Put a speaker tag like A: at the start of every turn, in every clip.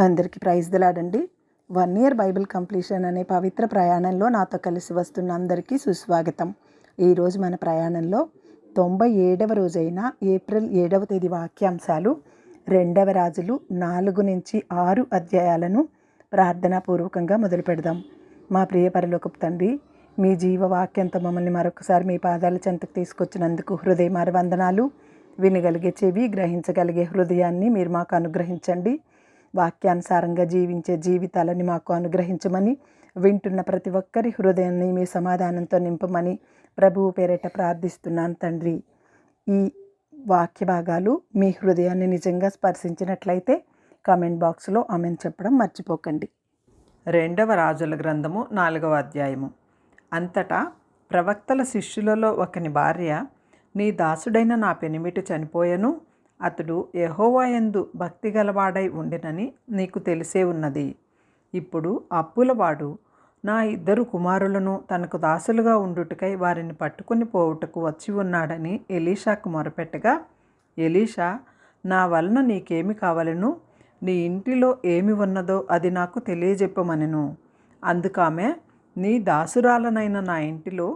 A: అందరికీ praise దిలాడండి. 1 year Bible completion అనే పవిత్ర ప్రయాణంలో నాతో కలిసి వస్తున్న అందరికీ సుస్వాగతం. ఈరోజు మన ప్రయాణంలో 97వ రోజైన ఏప్రిల్ 7వ తేదీ వాక్యాంశాలు 2వ రాజులు 4 నుంచి 6 అధ్యాయాలను ప్రార్థనాపూర్వకంగా మొదలు పెడదాం. మా ప్రియ పరలోకపు తండ్రి, మీ జీవవాక్యంతో మమ్మల్ని మరొకసారి మీ పాదాల చెంతకు తీసుకొచ్చినందుకు హృదయమార వందనాలు. వినగలిగే చెవి, గ్రహించగలిగే హృదయాన్ని మీరు మాకు అనుగ్రహించండి. వాక్యానుసారంగా జీవించే జీవితాలని మాకు అనుగ్రహించమని, వింటున్న ప్రతి ఒక్కరి హృదయాన్ని మీ సమాధానంతో నింపమని ప్రభువు పేరిట ప్రార్థిస్తున్నాను తండ్రి. ఈ వాక్య భాగాలు మీ హృదయాన్ని నిజంగా స్పర్శించినట్లయితే కామెంట్ బాక్స్లో ఆమెన్ చెప్పడం మర్చిపోకండి.
B: 2వ రాజుల గ్రంథము 4వ అధ్యాయము. అంతటా ప్రవక్తల శిష్యులలో ఒకని భార్య, నీ దాసుడైన నా పెనిమిటి చనిపోయెను, అతడు యెహోవా యందు భక్తి గలవాడై ఉండినని నీకు తెలిసే ఉన్నది. ఇప్పుడు అప్పులవాడు నా 2 కుమారులను తనకు దాసులుగా ఉండుటకై వారిని పట్టుకుని పోవుటకు వచ్చి ఉన్నాడని ఎలీషాకు మొరపెట్టగా, ఎలీషా, నా వలన నీకేమి కావలెను? నీ ఇంటిలో ఏమి ఉన్నదో అది నాకు తెలియజెప్పమనెను. అందుకామె, నీ దాసురాలనైన నా ఇంటిలో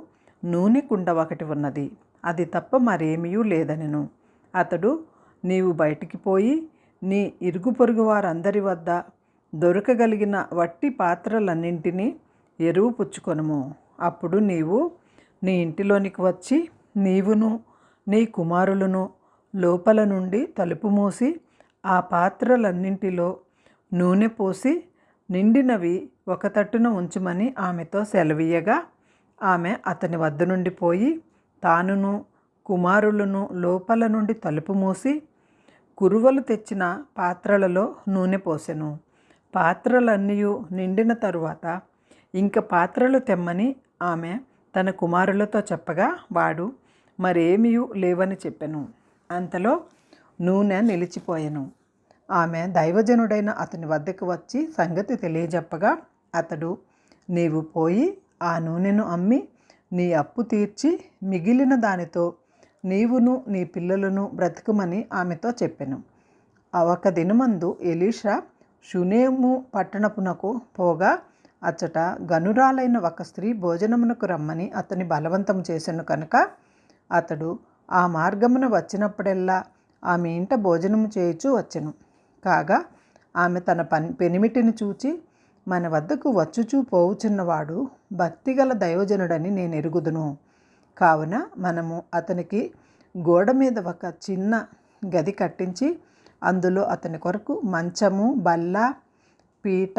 B: నూనె కుండ ఒకటి ఉన్నది, అది తప్ప మరేమీ లేదనెను. అతడు, నీవు బయటికి పోయి నీ ఇరుగు పొరుగు వారందరి వద్ద దొరకగలిగిన వట్టి పాత్రలన్నింటినీ ఎరువు పుచ్చుకొనుము. అప్పుడు నీవు నీ ఇంటిలోనికి వచ్చి నీవును నీ కుమారులను లోపల నుండి తలుపు మూసి ఆ పాత్రలన్నింటిలో నూనె పోసి నిండినవి ఒక తట్టున ఉంచుమని ఆమెతో సెలవీయగా, ఆమె అతని వద్ద నుండి పోయి తానును కుమారులను లోపల నుండి తలుపు మూసి కురువలు తెచ్చిన పాత్రలలో నూనె పోసెను. పాత్రలన్నీ నిండిన తరువాత ఇంక పాత్రలు తెమ్మని ఆమె తన కుమారులతో చెప్పగా, వాడు మరేమీ లేవని చెప్పెను. అంతలో నూనె నిలిచిపోయెను. ఆమె దైవజనుడైన అతని వద్దకు వచ్చి సంగతి తెలియజెప్పగా, అతడు, నీవు పోయి ఆ నూనెను అమ్మి నీ అప్పు తీర్చి మిగిలిన దానితో నీవును నీ పిల్లలను బ్రతుకుమని ఆమెతో చెప్పెను. ఒక దినమందు ఎలీషా షూనేము పట్టణమునకు పోగా, అచ్చట గనురాలైన ఒక స్త్రీ భోజనమునకు రమ్మని అతని బలవంతం చేసెను కనుక అతడు ఆ మార్గమున వచ్చినప్పుడెల్లా ఆమె ఇంట భోజనము చేయుచూ వచ్చెను. కాగా ఆమె తన పెనిమిటిని చూచి, మన వద్దకు వచ్చుచూ పోవుచున్నవాడు భక్తిగల దైవజనుడని నేను ఎరుగుదును. కావున మనము అతనికి గోడ మీద ఒక చిన్న గది కట్టించి అందులో అతని కొరకు మంచము, బల్ల, పీట,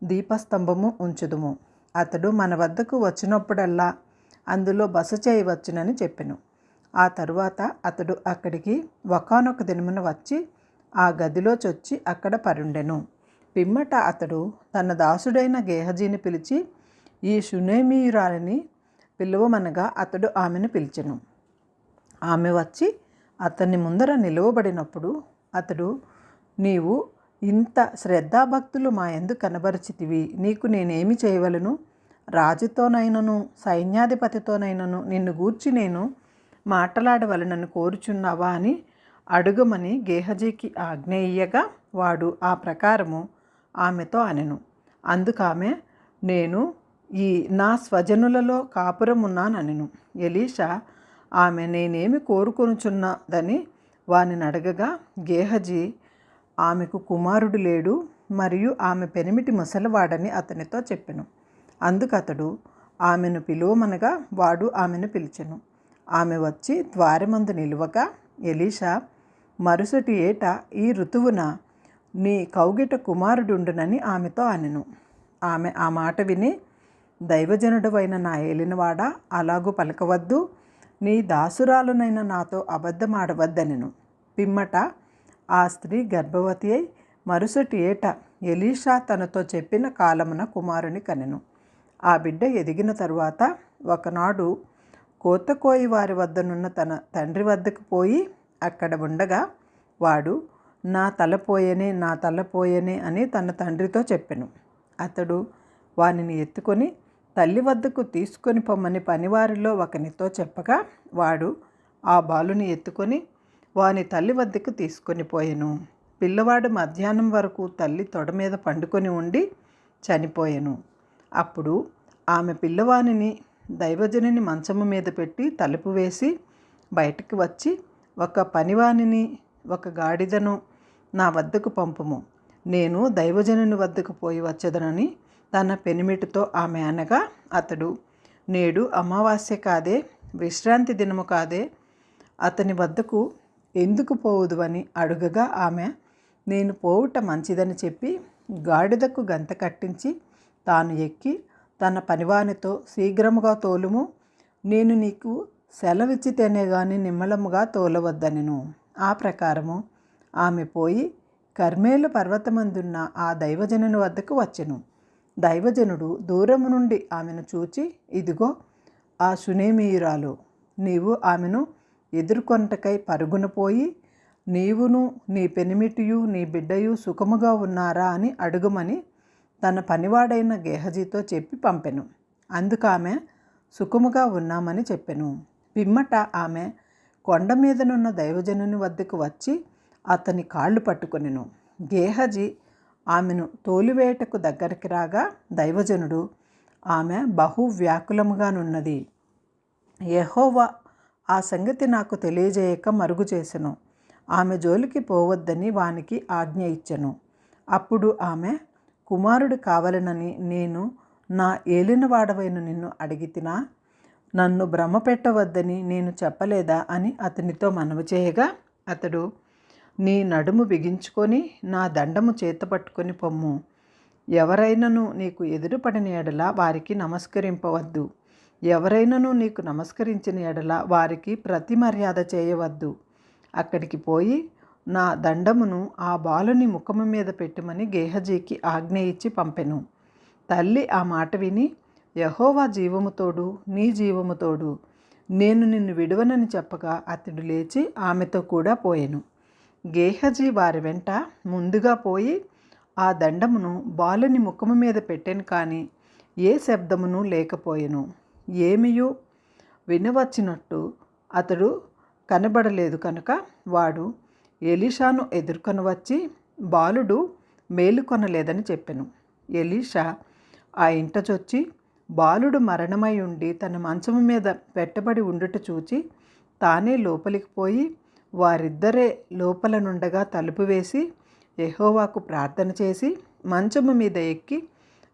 B: దీపస్తంభము ఉంచుదుము. అతడు మన వద్దకు వచ్చినప్పుడల్లా అందులో బస చేయవచ్చునని చెప్పెను. ఆ తరువాత అతడు అక్కడికి ఒకానొక దినమున వచ్చి ఆ గదిలో చొచ్చి అక్కడ పరుండెను. పిమ్మట అతడు తన దాసుడైన గేహజీని పిలిచి, ఈ షూనేమీయురాలిని పిలువమనగా అతడు ఆమెను పిలిచెను. ఆమె వచ్చి అతన్ని ముందర నిలువబడినప్పుడు అతడు, నీవు ఇంత శ్రద్ధాభక్తులు మా యందు కనబరిచితివి, నీకు నేనేమి చేయవలను? రాజుతోనైనను సైన్యాధిపతితోనైనను నిన్ను గూర్చి నేను మాట్లాడవలనని కోరుచున్నావా అని అడుగమని గేహజీకి ఆజ్ఞ ఇయ్యగా, వాడు ఆ ప్రకారము ఆమెతో అనెను. అందుకామె, నేను ఈ నా స్వజనులలో కాపురమున్నానెను. ఎలీషా ఆమె నేనేమి కోరుకొనుచున్నదని వానిని అడగగా, గేహజీ, ఆమెకు కుమారుడు లేడు మరియు ఆమె పెనిమిటి ముసలివాడని అతనితో చెప్పెను. అందుకతడు ఆమెను పిలువమనగా వాడు ఆమెను పిలిచెను. ఆమె వచ్చి ద్వారమందు నిలువగా, ఎలీషా, మరుసటి ఏట ఈ ఋతువున నీ కౌగిట కుమారుడుండునని ఆమెతో అనెను. ఆమె ఆ మాట విని, దైవజనుడవైన నా ఏలినవాడా, అలాగూ పలకవద్దు, నీ దాసురాలునైన నాతో అబద్ధమాడవద్దనెను. పిమ్మట ఆ స్త్రీ గర్భవతి అయి మరుసటి ఏట ఎలీషా తనతో చెప్పిన కాలమున కుమారుని కనెను. ఆ బిడ్డ ఎదిగిన తరువాత ఒకనాడు కోతకోయి వారి వద్దనున్న తన తండ్రి వద్దకు పోయి అక్కడ ఉండగా, వాడు నా తల పోయెనే అని తన తండ్రితో చెప్పెను. అతడు వానిని ఎత్తుకొని తల్లి వద్దకు తీసుకొని పొమ్మని పనివారిలో ఒకనితో చెప్పగా, వాడు ఆ బాలుని ఎత్తుకొని వాని తల్లి వద్దకు తీసుకొని పోయెను. పిల్లవాడు మధ్యాహ్నం వరకు తల్లి తొడ మీద పండుకొని ఉండి చనిపోయెను. అప్పుడు ఆమె పిల్లవానిని దైవజనుని మంచము మీద పెట్టి తలుపు వేసి బయటికి వచ్చి, ఒక పనివానిని ఒక గాడిదను నా వద్దకు పంపుము, నేను దైవజనుని వద్దకు పోయి వచ్చేదనని తన పెనిమిటితో ఆమె అనగా, అతడు, నేడు అమావాస్య కాదే, విశ్రాంతి దినము కాదే, అతని వద్దకు ఎందుకు పోవుదు అని అడుగగా ఆమె, నేను పోవుట మంచిదని చెప్పి గాడిదకు గంత కట్టించి తాను ఎక్కి తన పనివానితో, శీఘ్రముగా తోలుము, నేను నీకు సెలవిచ్చితేనే గాని నిమ్మలముగా తోలవద్దనెను. ఆ ప్రకారము ఆమె పోయి కర్మేలు పర్వతమందున్న ఆ దైవజనుని వద్దకు వచ్చెను. దైవజనుడు దూరము నుండి ఆమెను చూచి, ఇదిగో ఆ షూనేమీయురాలు, నీవు ఆమెను ఎదుర్కొంటకై పరుగున పోయి నీవును నీ పెనిమిటియు నీ బిడ్డయు సుఖముగా ఉన్నారా అని అడుగుమని తన పనివాడైన గేహజీతో చెప్పి పంపెను. అందుకామె సుఖముగా ఉన్నామని చెప్పెను. పిమ్మట ఆమె కొండ మీదనున్న దైవజనుని వద్దకు వచ్చి అతని కాళ్ళు పట్టుకొనెను. గేహజీ ఆమెను తోలివేటకు దగ్గరికి రాగా దైవజనుడు, ఆమె బహు వ్యాకులముగానున్నది, యెహోవా ఆ సంగతి నాకు తెలియజేయక మరుగు చేసెను, ఆమె జోలికి పోవద్దని వానికి ఆజ్ఞ ఇచ్చెను. అప్పుడు ఆమె, కుమారుడు కావలనని నేను నా ఏలినవాడవైన నిన్ను అడిగితినా, నన్ను భ్రమ పెట్టవద్దని నేను చెప్పలేదా అని అతనితో మనవి చేయగా, అతడు, నీ నడుము బిగించుకొని నా దండము చేతపట్టుకొని పొమ్ము, ఎవరైనను నీకు ఎదురుపడిన ఎడల వారికి నమస్కరింపవద్దు, ఎవరైనను నీకు నమస్కరించిన ఎడల వారికి ప్రతి మర్యాద చేయవద్దు, అక్కడికి పోయి నా దండమును ఆ బాలుని ముఖము మీద పెట్టుమని గేహజీకి ఆజ్ఞ ఇచ్చి పంపెను. తల్లి ఆ మాట విని, యెహోవా జీవముతోడు నీ జీవముతోడు, నేను నిన్ను విడువనని చెప్పగా అతడు లేచి ఆమెతో కూడా పోయెను. గేహజీ వారి వెంట ముందుగా పోయి ఆ దండమును బాలుని ముఖము మీద పెట్టెను, కానీ ఏ శబ్దమును లేకపోయెను. ఏమియూ వినవచ్చినట్టు అతడు కనబడలేదు కనుక వాడు ఎలీషాను ఎదుర్కొని వచ్చి, బాలుడు మేలుకొనలేదని చెప్పెను. ఎలీషా ఆ ఇంట చొచ్చి బాలుడు మరణమై ఉండి తన మంచము మీద పెట్టబడి ఉండుట చూచి తానే లోపలికి పోయి వారిద్దరే లోపల నుండగా తలుపు వేసి యెహోవాకు ప్రార్థన చేసి మంచము మీద ఎక్కి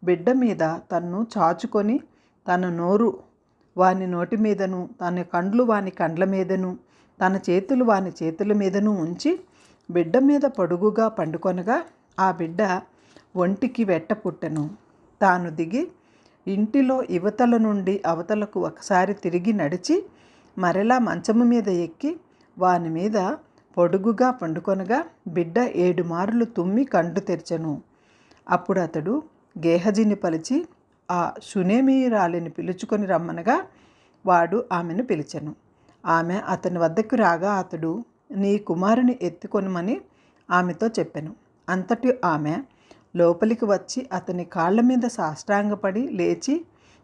B: బిడ్డ మీద తన్ను చాచుకొని తన నోరు వాని నోటి మీదను, తన కండ్లు వాని కండ్ల మీదను, తన చేతులు వాని చేతుల మీదను ఉంచి బిడ్డ మీద పొడుగుగా పండుకొనగా ఆ బిడ్డ ఒంటికి వెట్ట పుట్టెను. తాను దిగి ఇంటిలో ఇవతల నుండి అవతలకు ఒకసారి తిరిగి నడిచి మరలా మంచము మీద ఎక్కి వాని మీద పొడుగుగా పండుకొనగా బిడ్డ 7 మార్లు తుమ్మి కండ్లు తెరిచెను. అప్పుడు అతడు గేహజీని పలిచి ఆ షూనేమీయురాలిని పిలుచుకొని రమ్మనగా వాడు ఆమెను పిలిచెను. ఆమె అతని వద్దకు రాగా అతడు, నీ కుమారుని ఎత్తుకొనమని ఆమెతో చెప్పెను. అంతటి ఆమె లోపలికి వచ్చి అతని కాళ్ళ మీద సాష్టాంగపడి లేచి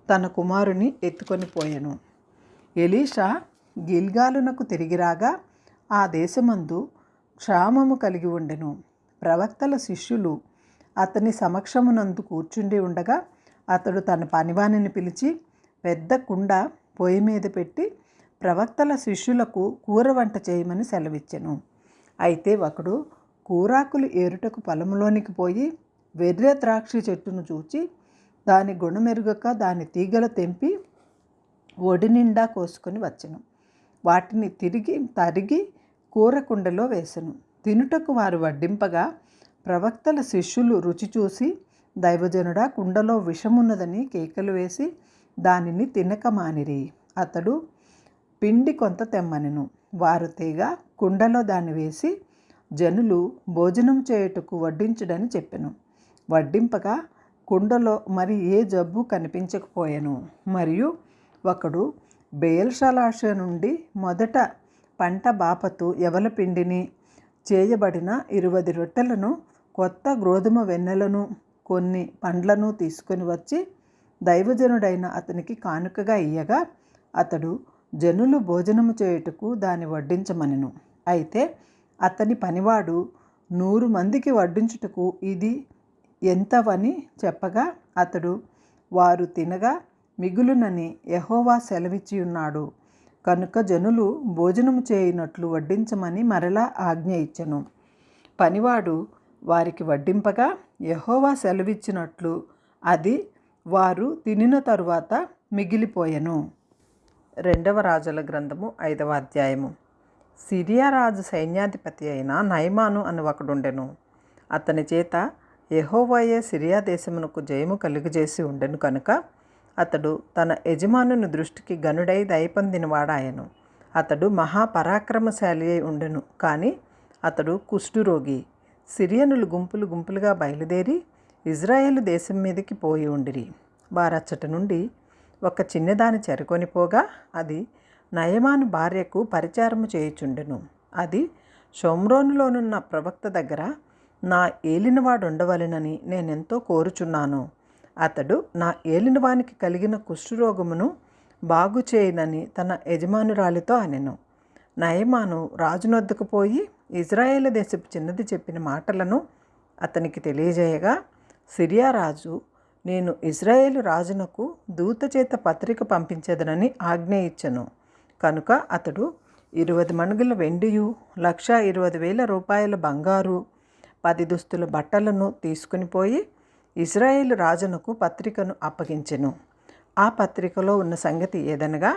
B: తన కుమారుని ఎత్తుకొని పోయెను. ఎలీషా గిల్గాలునకు తిరిగి రాగా ఆ దేశమందు క్షామము కలిగి ఉండెను. ప్రవక్తల శిష్యులు అతని సమక్షమునందు కూర్చుండి ఉండగా అతడు తన పనివానిని పిలిచి పెద్ద కుండ పొయ్యి మీద పెట్టి ప్రవక్తల శిష్యులకు కూర వంట చేయమని సెలవిచ్చెను. అయితే ఒకడు కూరాకులు ఏరుటకు పొలంలోనికి పోయి వెర్రె ద్రాక్ష చెట్టును చూచి దాని గుణమెరుగక దాని తీగలు తెంపి ఒడి నిండా కోసుకొని వచ్చెను. వాటిని తిరిగి తరిగి కూర కుండలో వేసెను. తినుటకు వారు వడ్డింపగా ప్రవక్తల శిష్యులు రుచి చూసి, దైవజనుడా, కుండలో విషమున్నదని కేకలు వేసి దానిని తినక మానిరి. అతడు పిండి కొంత తెమ్మనెను. వారు తేగ కుండలో దాన్ని వేసి జనులు భోజనం చేయుటకు వడ్డించుడని చెప్పెను. వడ్డింపగా కుండలో మరి ఏ జబ్బు కనిపించకపోయెను. మరియు ఒకడు బెయల్షలాష నుండి మొదట పంట బాపతు యవల పిండిని చేయబడిన 20 రొట్టెలను కొత్త గోధుమ వెన్నెలను కొన్ని పండ్లను తీసుకొని వచ్చి దైవజనుడైన అతనికి కానుకగా ఇయ్యగా అతడు జనులు భోజనము చేయుటకు దాన్ని వడ్డించమనెను. అయితే అతని పనివాడు 100 మందికి వడ్డించుటకు ఇది ఎంతవని చెప్పగా అతడు వారు తినగా మిగులునని యెహోవా సెలవిచ్చి ఉన్నాడు కనుక జనులు భోజనము చేయునట్లు వడ్డించమని మరలా ఆజ్ఞ ఇచ్చెను. పనివాడు వారికి వడ్డింపగా యెహోవా సెలవిచ్చినట్లు అది వారు తినిన తరువాత మిగిలిపోయెను. 2 రాజుల గ్రంథము 5వ అధ్యాయము. సిరియా రాజు సైన్యాధిపతి అయిన నయమాను అని ఒకడుండెను. అతని చేత యెహోవాయే సిరియా దేశమునకు జయము కలుగజేసి ఉండెను కనుక అతడు తన యజమానుని దృష్టికి గనుడై దయపొందినవాడాయను. అతడు మహాపరాక్రమశాలి అయి ఉండెను, కానీ అతడు కుష్ఠురోగి. సిరియనులు గుంపులు గుంపులుగా బయలుదేరి ఇజ్రాయేలు దేశం మీదకి పోయి ఉండిరి. వారచ్చట నుండి ఒక చిన్నదాని చెరకొనిపోగా అది నయమాను భార్యకు పరిచారము చేయుచుండెను. అది షోమ్రోనులోనున్న ప్రవక్త దగ్గర నా ఏలినవాడు ఉండవలెనని నేనెంతో కోరుచున్నాను. అతడు నా ఏలినవానికి కలిగిన కుష్ఠరోగమును బాగు చేయనని తన యజమానురాలితో అనెను. నయమాను రాజునొద్దకు పోయి ఇజ్రాయేలు దేశపు చిన్నది చెప్పిన మాటలను అతనికి తెలియజేయగా సిరియా రాజు నేను ఇజ్రాయేలు రాజునకు దూత చేత పత్రిక పంపించదనని ఆజ్ఞ ఇచ్చెను. కనుక అతడు 20 మణుగుల వెండియు 1,20,000 రూపాయల బంగారు 10 దుస్తుల బట్టలను తీసుకుని పోయి ఇజ్రాయేలు రాజునకు పత్రికను అప్పగించెను. ఆ పత్రికలో ఉన్న సంగతి ఏదనగా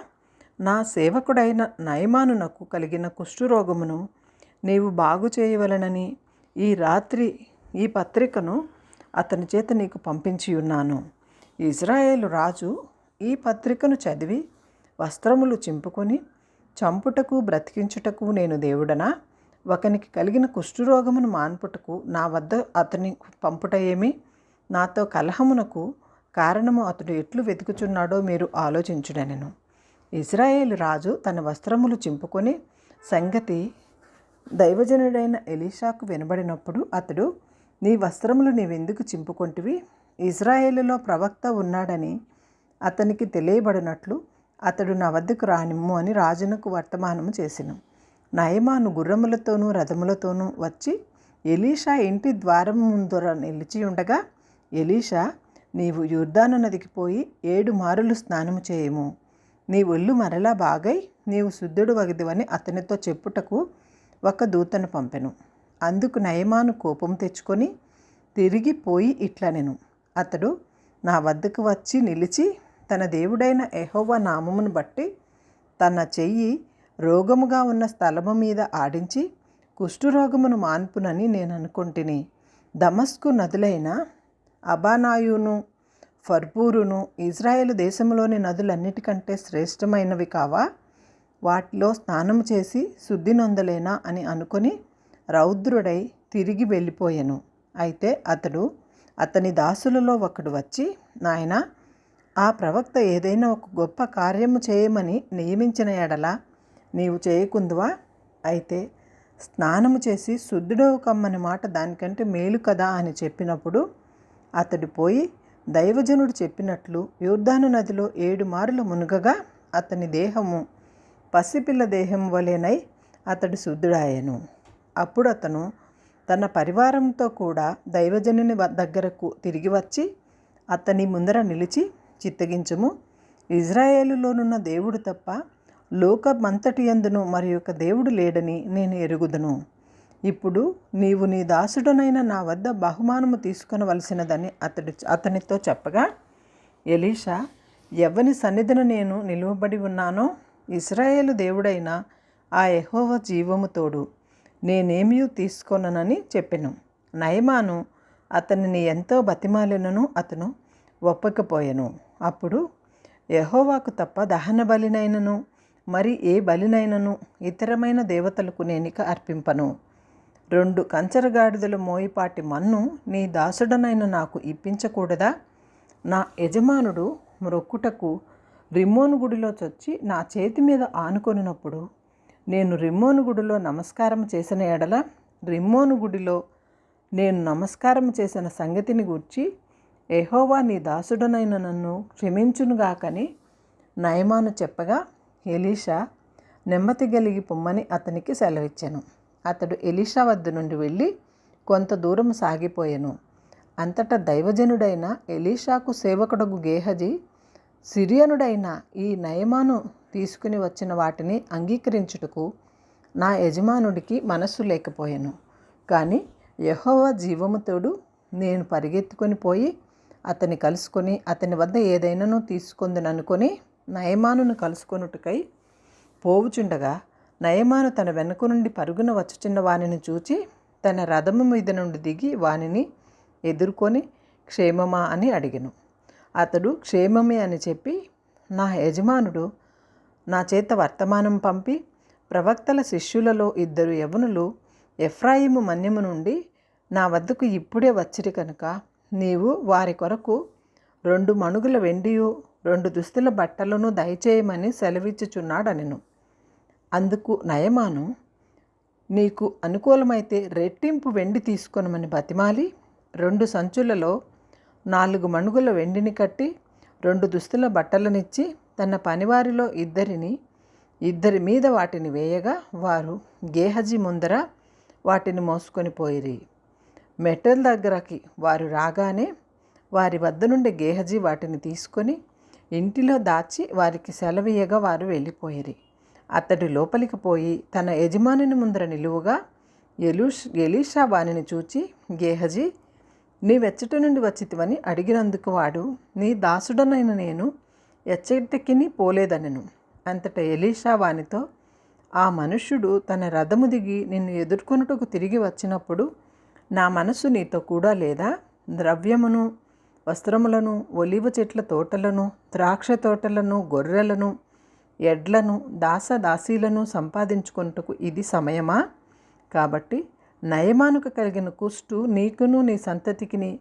B: నా సేవకుడైన నయమానునకు కలిగిన కుష్ఠరోగమును నీవు బాగు చేయవలెనని ఈ రాత్రి ఈ పత్రికను అతని చేత నీకు పంపించి ఉన్నాను. ఇజ్రాయేలు రాజు ఈ పత్రికను చదివి వస్త్రములు చింపుకొని చంపుటకు బ్రతికించుటకు నేను దేవుడనా? ఒకనికి కలిగిన కుష్ఠరోగమును మాన్పుటకు నా వద్ద అతని పంపుట ఏమి? నాతో కలహమునకు కారణము అతడు ఎట్లు వెతుకుచున్నాడో మీరు ఆలోచించుడనెను. ఇజ్రాయేలు రాజు తన వస్త్రములు చింపుకొని సంగతి దైవజనుడైన ఎలీషాకు వినబడినప్పుడు అతడు నీ వస్త్రములు నీవెందుకు చింపుకొంటివి? ఇజ్రాయేలులో ప్రవక్త ఉన్నాడని అతనికి తెలియబడినట్లు అతడు నా వద్దకు రానిమ్ము అని రాజునకు వర్తమానము చేసెను. నయమాను గుర్రములతోనూ రథములతోనూ వచ్చి ఎలీషా ఇంటి ద్వారం ముందర నిలిచి ఉండగా ఎలీషా నీవు యొర్దాను నదికి పోయి 7 మారులు స్నానము చేయము, నీ ఒళ్ళు మరలా బాగై నీవు శుద్ధుడు వగదివని అతనితో చెప్పుటకు ఒక దూతను పంపెను. అందుకు నయమాను కోపం తెచ్చుకొని తిరిగి పోయి ఇట్లనెను. అతడు నా వద్దకు వచ్చి నిలిచి తన దేవుడైన యెహోవా నామమును బట్టి తన చెయ్యి రోగముగా ఉన్న స్థలము మీద ఆడించి కుష్ఠరోగమును మాన్పునని నేను అనుకొంటిని. దమస్కు నదులైన అబానాయును ఫర్పూరును ఇజ్రాయేలు దేశంలోని నదులన్నిటికంటే శ్రేష్టమైనవి కావా? వాటిలో స్నానము చేసి శుద్ధి నొందలేనా అని అనుకొని రౌద్రుడై తిరిగి వెళ్ళిపోయెను. అయితే అతడు అతని దాసులలో ఒకడు వచ్చి నాయనా, ఆ ప్రవక్త ఏదైనా ఒక గొప్ప కార్యము చేయమని నియమించిన ఎడల నీవు చేయకుందువా? అయితే స్నానము చేసి శుద్ధుడవు కమ్మని మాట దానికంటే మేలు కదా అని చెప్పినప్పుడు అతడు పోయి దైవజనుడు చెప్పినట్లు యొర్దాను నదిలో 7 మారులు మునుగగా అతని దేహము పసిపిల్ల దేహం వలెనై అతడు శుద్ధుడాయెను. అప్పుడు అతను తన పరివారంతో కూడా దైవజనుని దగ్గరకు తిరిగి వచ్చి అతని ముందర నిలిచి చిత్తగించుము, ఇజ్రాయేలులోనున్న దేవుడు తప్ప లోకమంతటి యందును మరి ఒక దేవుడు లేడని నేను ఎరుగుదును. ఇప్పుడు నీవు నీ దాసుడనైన నా వద్ద బహుమానము తీసుకొనవలసినదని అతనితో చెప్పగా ఎలీషా ఎవని సన్నిధిన నేను నిలువబడి ఉన్నానో ఇశ్రాయేలు దేవుడైన ఆ యెహోవా జీవము తోడు నేనేమీ తీసుకొననని చెప్పెను. నయమాను అతనిని ఎంతో బతిమాలినను అతను ఒప్పకపోయెను. అప్పుడు యెహోవాకు తప్ప దహన బలినైనను మరి ఏ బలినైనను ఇతరమైన దేవతలకు నేనిక అర్పింపను. 2 కంచరగాడిదల మోయిపాటి మన్ను నీ దాసుడనైన నాకు ఇప్పించకూడదా? నా యజమానుడు మ్రొక్కుటకు రిమ్మోను గుడిలో చొచ్చి నా చేతి మీద ఆనుకొనినప్పుడు నేను రిమ్మోను గుడిలో నమస్కారం చేసిన ఎడల రిమ్మోను గుడిలో నేను నమస్కారం చేసిన సంగతిని గూర్చి యెహోవా నీ దాసుడనైన నన్ను క్షమించునుగాకని నయమాను చెప్పగా ఎలీషా నెమ్మది కలిగి పొమ్మని అతనికి సెలవిచ్చెను. అతడు ఎలీషా వద్ద నుండి వెళ్ళి కొంత దూరం సాగిపోయెను. అంతటా దైవజనుడైన ఎలీషాకు సేవకుడగు గేహజీ, సిరియనుడైన ఈ నయమాను తీసుకుని వచ్చిన వాటిని అంగీకరించుటకు నా యజమానుడికి మనస్సు లేకపోయాను. కానీ యెహోవా జీవము తోడు నేను పరిగెత్తుకొని పోయి అతన్ని కలుసుకొని అతని వద్ద ఏదైనాను తీసుకొందుననుకొని నయమానును కలుసుకొనుటకై పోవుచుండగా, నయమాను తన వెనుక నుండి పరుగున వచ్చుచున్న వానిని చూచి తన రథము మీద నుండి దిగి వానిని ఎదుర్కొని క్షేమమా అని అడిగెను. అతడు క్షేమమే అని చెప్పి, నా యజమానుడు నా చేత వర్తమానం పంపి, ప్రవక్తల శిష్యులలో 2 యవనులు ఎఫ్రాయిము మన్యము నుండి నా వద్దకు ఇప్పుడే వచ్చిరి కనుక నీవు వారి కొరకు 2 మణుగుల వెండియు 2 దుస్తుల బట్టలను దయచేయమని సెలవిచ్చుచున్నాడనెను. అందుకు నయమాను, నీకు అనుకూలమైతే రెట్టింపు వెండి తీసుకొనమని బతిమాలి 2 సంచులలో 4 మణుగుల వెండిని కట్టి 2 దుస్తుల బట్టలనిచ్చి తన పనివారిలో 2 మీద వాటిని వేయగా వారు గేహజీ ముందర వాటిని మోసుకొని పోయిరి. మెట్టెల దగ్గరకి వారు రాగానే వారి వద్ద నుండి గేహజీ వాటిని తీసుకొని ఇంటిలో దాచి వారికి సెలవీయగా వారు వెళ్ళిపోయిరి. అతడు లోపలికి పోయి తన యజమానుని ముందర నిలువుగా ఎలీషా వానిని చూచి, గేహజీ, నీవెచ్చట నుండి వచ్చితివని అడిగినందుకు వాడు, నీ దాసుడనైన నేను ఎచ్చటికిని పోలేదనెను. అంతటా ఎలీషా వానితో, ఆ మనుష్యుడు తన రథము దిగి నిన్ను ఎదుర్కొనుటకు తిరిగి వచ్చినప్పుడు నా మనసు నీతో కూడా లేదా? ద్రవ్యమును, వస్త్రములను, ఒలీవ చెట్ల తోటలను, ద్రాక్ష తోటలను, గొర్రెలను, ఎడ్లను, దాసదాసీలను సంపాదించుకొనుటకు ఇది సమయమా? కాబట్టి నయమానుకు కలిగిన కుష్టు నీకును నీ సంతతికిని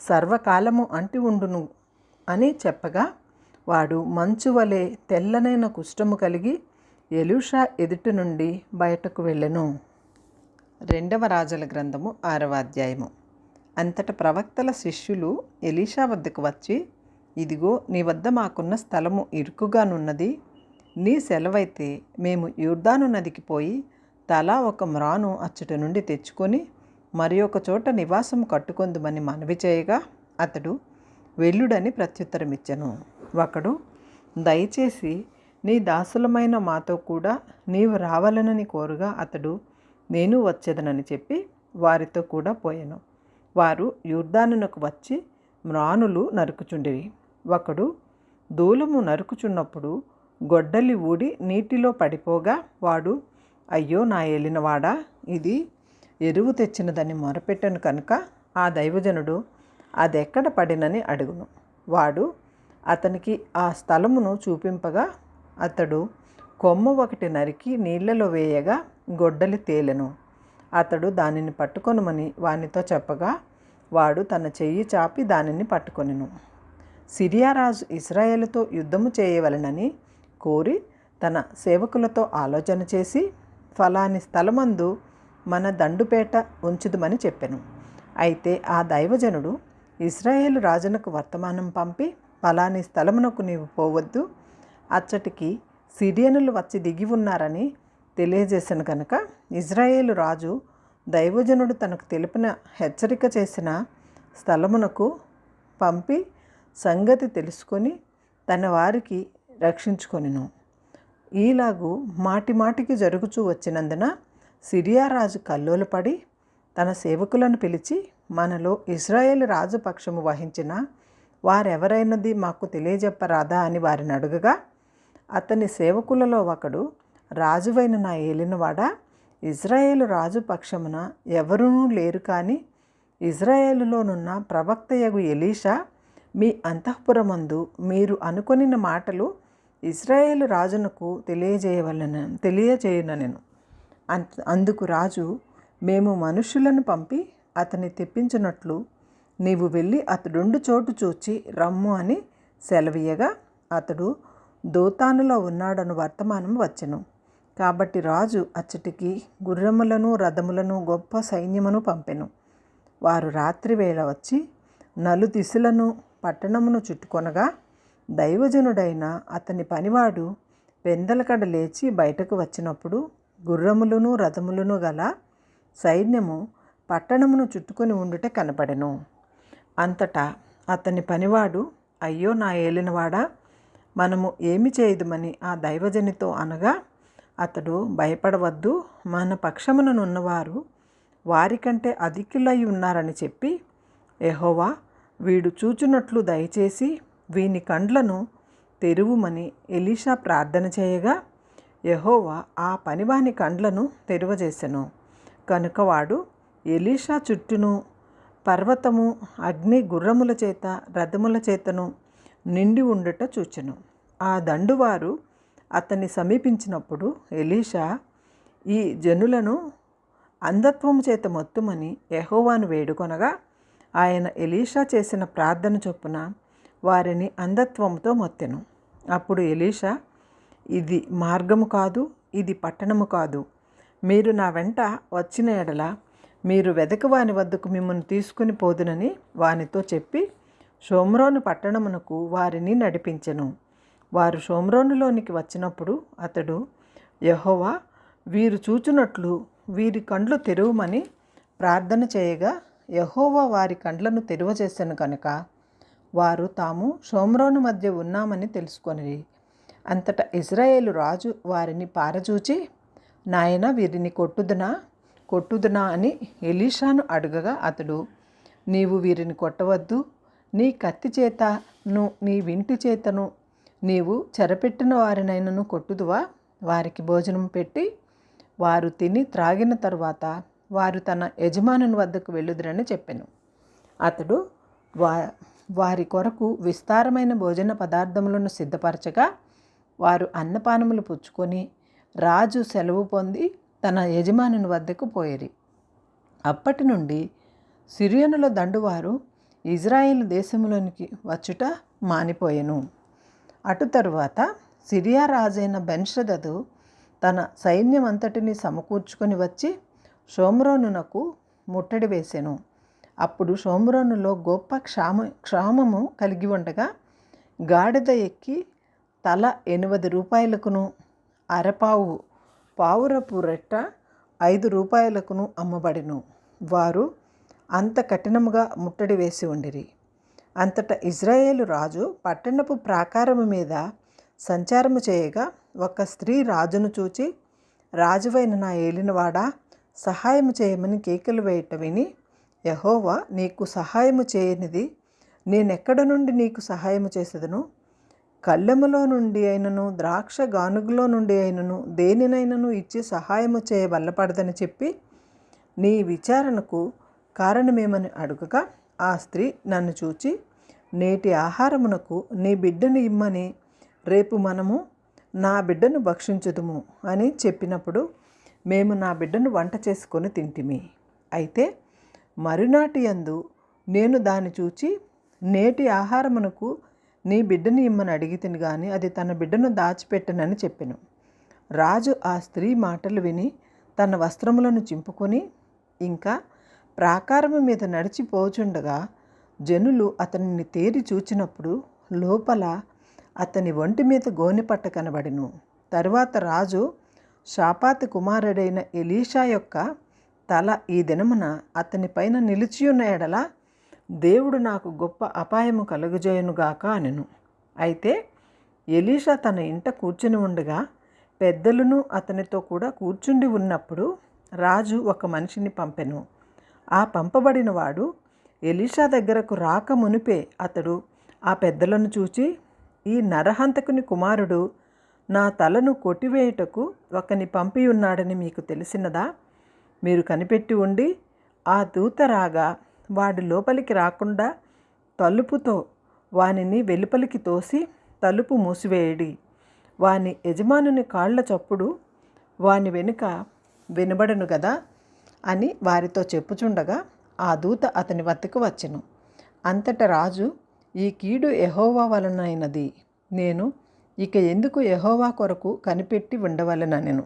B: సర్వకాలము అంటి ఉండును అని చెప్పగా, వాడు మంచు వలె తెల్లనైన కుష్ఠము కలిగి ఎలీషా ఎదుటి నుండి బయటకు వెళ్ళెను. 2వ రాజుల గ్రంథము 6వ అధ్యాయము. అంతట ప్రవక్తల శిష్యులు ఎలీషా వద్దకు వచ్చి, ఇదిగో నీ వద్ద మాకున్న స్థలము ఇరుకుగానున్నది. నీ సెలవైతే మేము యోర్దాను నదికి పోయి తలా 1 మ్రాను అచ్చట నుండి తెచ్చుకొని మరి ఒక చోట నివాసం కట్టుకొందుమని మనవి చేయగా, అతడు వెళ్ళుడని ప్రత్యుత్తరమిచ్చెను. ఒకడు, దయచేసి నీ దాసులమైన మాతో కూడా నీవు రావాలనని కోరుగా అతడు, నేను వచ్చేదనని చెప్పి వారితో కూడా పోయెను. వారు యోర్దానునకు వచ్చి మ్రానులు నరుకుచుండిరి. ఒకడు దూలము నరుకుచున్నప్పుడు గొడ్డలి ఊడి నీటిలో పడిపోగా వాడు, అయ్యో నా ఏలినవాడా, ఇది ఎరువు తెచ్చినదని మొరపెట్టెను కనుక ఆ దైవజనుడు అదెక్కడ పడినని అడుగును. వాడు అతనికి ఆ స్థలమును చూపింపగా అతడు కొమ్మ ఒకటి నరికి నీళ్లలో వేయగా గొడ్డలి తేలెను. అతడు దానిని పట్టుకొనమని వానితో చెప్పగా వాడు తన చెయ్యి చాపి దానిని పట్టుకొనెను. సిరియారాజు ఇశ్రాయేలుతో యుద్ధము చేయవలెనని కోరి తన సేవకులతో ఆలోచన చేసి, ఫలాని స్థలమందు మన దండుపేట ఉంచుదుమని చెప్పెను. అయితే ఆ దైవజనుడు ఇశ్రాయేలు రాజునకు వర్తమానం పంపి, ఫలాని స్థలమునకు నీవు పోవద్దు, అచ్చటికి సిరియనులు వచ్చి దిగి ఉన్నారని తెలియజేశాను కనుక ఇశ్రాయేలు రాజు దైవజనుడు తనకు తెలిపిన హెచ్చరిక చేసిన స్థలమునకు పంపి సంగతి తెలుసుకొని తన వారికి రక్షించుకొనెను. ఈలాగు మాటిమాటికి జరుగుచూ వచ్చినందున సిరియా రాజు కల్లోలపడి తన సేవకులను పిలిచి, మనలో ఇశ్రాయేలు రాజు పక్షము వహించిన వారెవరైనది మాకు తెలియజెప్పరాదా అని వారిని అడుగగా, అతని సేవకులలో ఒకడు, రాజువైన నా ఏలినవాడా, ఇశ్రాయేలు రాజు పక్షమున ఎవరూ లేరు, కానీ ఇశ్రాయేలులోనున్న ప్రవక్తయగు ఎలీషా మీ అంతఃపురమందు మీరు అనుకొనిన మాటలు ఇశ్రాయేలు రాజునకు తెలియజేయుననెను. అందుకు రాజు, మేము మనుష్యులను పంపి అతన్ని తెప్పించినట్లు నీవు వెళ్ళి అతడుండు చోటు చూచి రమ్ము అని సెలవీయగా అతడు దోతానులో ఉన్నాడను వర్తమానం వచ్చెను. కాబట్టి రాజు అచ్చటికి గుర్రములను రథములను గొప్ప సైన్యమును పంపెను. వారు రాత్రివేళ వచ్చి నలుదిశలను పట్టణమును చుట్టుకొనగా దైవజనుడైన అతని పనివాడు పెందలకడ లేచి బయటకు వచ్చినప్పుడు గుర్రములను రథములను గల సైన్యము పట్టణమును చుట్టుకొని ఉండుట కనపడెను. అంతటా అతని పనివాడు, అయ్యో నా ఏలినవాడా, మనము ఏమి చేయుదుమని ఆ దైవజనితో అనగా, అతడు, భయపడవద్దు, మన పక్షముననున్నవారు వారికంటే అధికులై ఉన్నారని చెప్పి, యెహోవా వీడు చూచున్నట్లు దయచేసి వీని కండ్లను తెరువుమని ఎలీషా ప్రార్థన చేయగా, యెహోవా ఆ పనివాని కండ్లను తెరువజేసెను. కనుక వాడు ఎలీషా చుట్టూను పర్వతము అగ్ని గుర్రముల చేత రథముల చేతను నిండి ఉండుట చూచెను. ఆ దండువారు అతన్ని సమీపించినప్పుడు ఎలీషా, ఈ జనులను అంధత్వము చేత మొత్తుమని యెహోవాను వేడుకొనగా, ఆయన ఎలీషా చేసిన ప్రార్థన చొప్పున వారిని అంధత్వముతో మొత్తెను. అప్పుడు ఎలీషా, ఇది మార్గము కాదు, ఇది పట్టణము కాదు. మీరు నా వెంట వచ్చిన ఎడల మీరు వెదకు వాని వద్దకు మిమ్మల్ని తీసుకుని పోదునని వానితో చెప్పి షోమ్రోను పట్టణమునకు వారిని నడిపించెను. వారు షోమ్రోనులోనికి వచ్చినప్పుడు అతడు, యెహోవా వీరు చూచున్నట్లు వీరి కండ్లు తెరువమని ప్రార్థన చేయగా, యెహోవా వారి కండ్లను తెరువజేసెను కనుక వారు తాము షోమ్రోను మధ్య ఉన్నామని తెలుసుకొనిరి. అంతటా ఇశ్రాయేలు రాజు వారిని పారచూచి, నాయన వీరిని కొట్టుదునా అని ఎలీషాను అడగగా, అతడు, నీవు వీరిని కొట్టవద్దు, నీ కత్తి చేతను నీ వింటి చేతను నీవు చెరపెట్టిన వారినైనను కొట్టుదువా? వారికి భోజనం పెట్టి వారు తిని త్రాగిన తరువాత వారు తన యజమానుని వద్దకు వెళ్ళుదురని చెప్పెను. అతడు వారి కొరకు విస్తారమైన భోజన పదార్థములను సిద్ధపరచగా వారు అన్నపానములు పుచ్చుకొని రాజు సెలవు పొంది తన యజమానుని వద్దకు పోయిరి. అప్పటి నుండి సిరియనుల దండువారు ఇజ్రాయేలు దేశంలోనికి వచ్చుట మానిపోయెను. అటు తరువాత సిరియా రాజైన బెన్షదదు తన సైన్యమంతటిని సమకూర్చుకొని వచ్చి షోమ్రోనునకు ముట్టడి వేసెను. అప్పుడు షోమ్రోనులో గొప్ప క్షామము కలిగి ఉండగా గాడిద ఎక్కి తల 80 రూపాయలకును అరపావు పావురపు రెట్ట 5 రూపాయలకును అమ్మబడెను. వారు అంత కఠినముగా ముట్టడి వేసి ఉండిరి. అంతటా ఇజ్రాయేలు రాజు పట్టణపు ప్రాకారము మీద సంచారము చేయగా ఒక స్త్రీ రాజును చూచి, రాజువైన నా ఏలినవాడా, సహాయము చేయమని కేకలు వేయట విని, యెహోవా నీకు సహాయము చేయనిది నేనెక్కడ నుండి నీకు సహాయము చేసేదను? కళ్ళెములో నుండి అయినను ద్రాక్ష గానుగులో నుండి అయినను దేనినైనను ఇచ్చి సహాయము చేయ బల్లపడదని చెప్పి నీ విచారణకు కారణమేమని అడుగగా, ఆ స్త్రీ నన్ను చూచి, నేటి ఆహారమునకు నీ బిడ్డను ఇమ్మని, రేపు మనము నా బిడ్డను భక్షించుదుము అని చెప్పినప్పుడు మేము నా బిడ్డను వంట చేసుకొని తింటిమి. అయితే మరునాటి యందు నేను దాన్ని చూచి, నేటి ఆహారమునకు నీ బిడ్డను ఇమ్మని అడిగితిని గాని అది తన బిడ్డను దాచిపెట్టనని చెప్పెను. రాజు ఆ స్త్రీ మాటలు విని తన వస్త్రములను చింపుకొని ఇంకా ప్రాకారము మీద నడిచిపోచుండగా జనులు అతనిని తేరి చూచినప్పుడు లోపల అతని ఒంటి మీద గోనెపట్ట కనబడెను. తరువాత రాజు, షాపాతు కుమారుడైన ఎలీషా యొక్క తల ఈ దినమున అతని పైన నిలిచియున్న ఎడల దేవుడు నాకు గొప్ప అపాయము కలుగజేయునుగాక అనెను. అయితే ఎలీషా తన ఇంట కూర్చుని ఉండగా పెద్దలను అతనితో కూడా కూర్చుండి ఉన్నప్పుడు రాజు ఒక మనిషిని పంపెను. ఆ పంపబడిన వాడు ఎలీషా దగ్గరకు రాక మునిపే అతడు ఆ పెద్దలను చూచి, ఈ నరహంతకుని కుమారుడు నా తలను కొట్టివేయుటకు ఒకని పంపి ఉన్నాడని మీకు తెలిసినదా? మీరు కనిపెట్టి ఉండి ఆ దూత రాగా వాడు లోపలికి రాకుండా తలుపుతో వానిని వెలుపలికి తోసి తలుపు మూసివేయడి. వాని యజమానుని కాళ్ల చప్పుడు వాని వెనుక వినబడను గదా అని వారితో చెప్పుచుండగా ఆ దూత అతని వద్దకు వచ్చెను. అంతట రాజు, ఈ కీడు యెహోవా వలనైనది, నేను ఇక ఎందుకు యెహోవా కొరకు కనిపెట్టి ఉండవలెననెను.